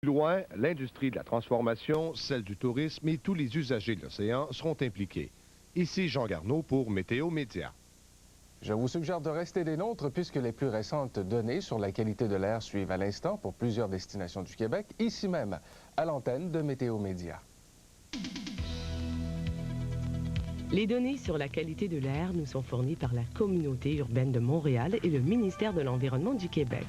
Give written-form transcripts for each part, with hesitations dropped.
Loin, l'industrie de la transformation, celle du tourisme et tous les usagers de l'océan seront impliqués. Ici Jean Garneau pour Météo Média. Je vous suggère de rester des nôtres puisque les plus récentes données sur la qualité de l'air suivent à l'instant pour plusieurs destinations du Québec, ici même, à l'antenne de Météo Média. Les données sur la qualité de l'air nous sont fournies par la Communauté urbaine de Montréal et le ministère de l'Environnement du Québec.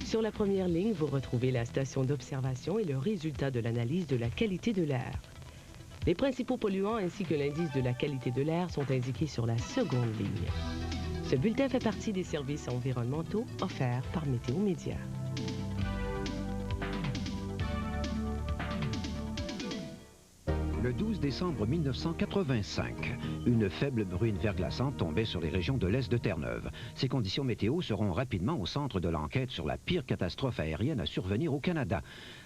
Sur la première ligne, vous retrouvez la station d'observation et le résultat de l'analyse de la qualité de l'air. Les principaux polluants ainsi que l'indice de la qualité de l'air sont indiqués sur la seconde ligne. Ce bulletin fait partie des services environnementaux offerts par Météo Média. Le 12 décembre 1985, une faible bruine verglaçante tombait sur les régions de l'Est de Terre-Neuve. Ces conditions météo seront rapidement au centre de l'enquête sur la pire catastrophe aérienne à survenir au Canada.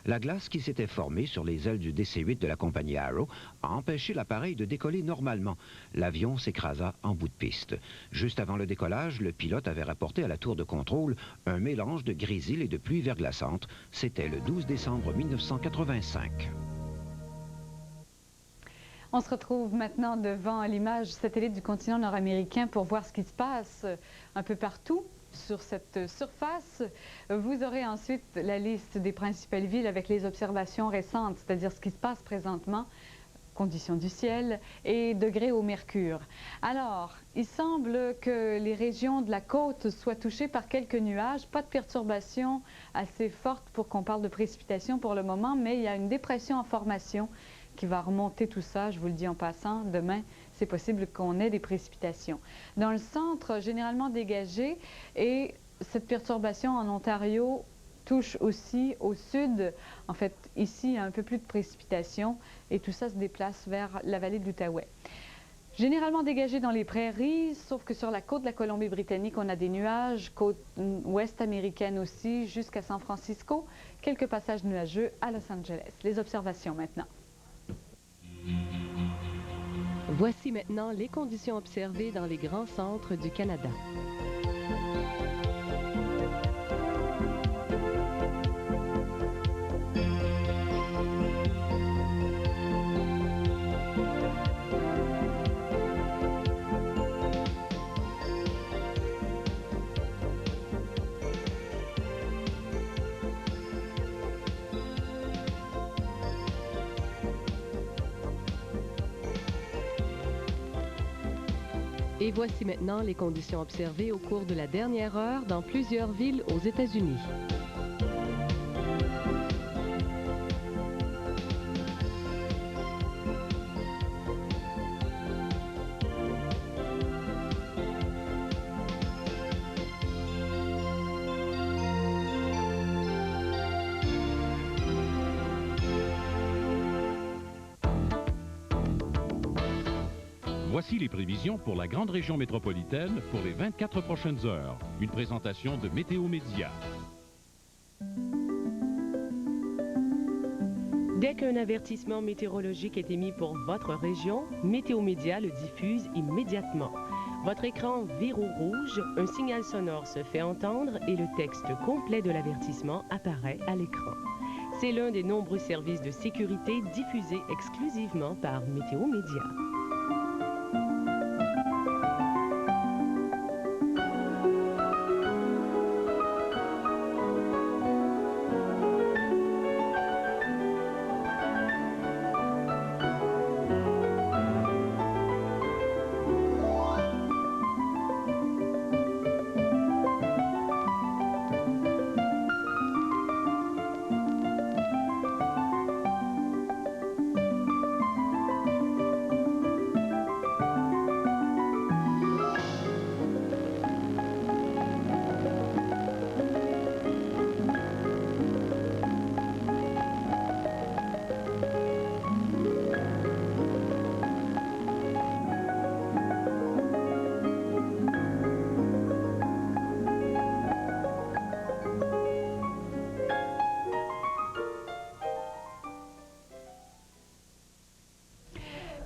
La glace qui s'était formée sur les ailes du DC-8 de la compagnie Arrow a empêché l'appareil de décoller normalement. L'avion s'écrasa en bout de piste. Juste avant le décollage, le pilote avait rapporté à la tour de contrôle un mélange de grésil et de pluie verglaçante. C'était le 12 décembre 1985. On se retrouve maintenant devant l'image satellite du continent nord-américain pour voir ce qui se passe un peu partout sur cette surface. Vous aurez ensuite la liste des principales villes avec les observations récentes, c'est-à-dire ce qui se passe présentement, conditions du ciel et degrés au mercure. Alors, il semble que les régions de la côte soient touchées par quelques nuages, pas de perturbations assez fortes pour qu'on parle de précipitations pour le moment, mais il y a une dépression en formation qui va remonter tout ça, je vous le dis en passant, demain, c'est possible qu'on ait des précipitations. Dans le centre, généralement dégagé, et cette perturbation en Ontario touche aussi au sud. En fait, ici, il y a un peu plus de précipitations, et tout ça se déplace vers la vallée de l'Outaouais. Généralement dégagé dans les prairies, sauf que sur la côte de la Colombie-Britannique, on a des nuages, côte ouest américaine aussi, jusqu'à San Francisco, quelques passages nuageux à Los Angeles. Les observations maintenant. Voici maintenant les conditions observées dans les grands centres du Canada. Et voici maintenant les conditions observées au cours de la dernière heure dans plusieurs villes aux États-Unis. Voici les prévisions pour la grande région métropolitaine pour les 24 prochaines heures. Une présentation de Météo Média. Dès qu'un avertissement météorologique est émis pour votre région, Météo Média le diffuse immédiatement. Votre écran vire au rouge, un signal sonore se fait entendre et le texte complet de l'avertissement apparaît à l'écran. C'est l'un des nombreux services de sécurité diffusés exclusivement par Météo Média.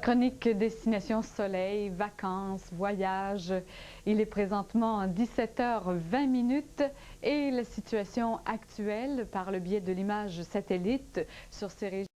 Chronique Destination Soleil, vacances, voyages. Il est présentement 17h20 et la situation actuelle par le biais de l'image satellite sur ces régions.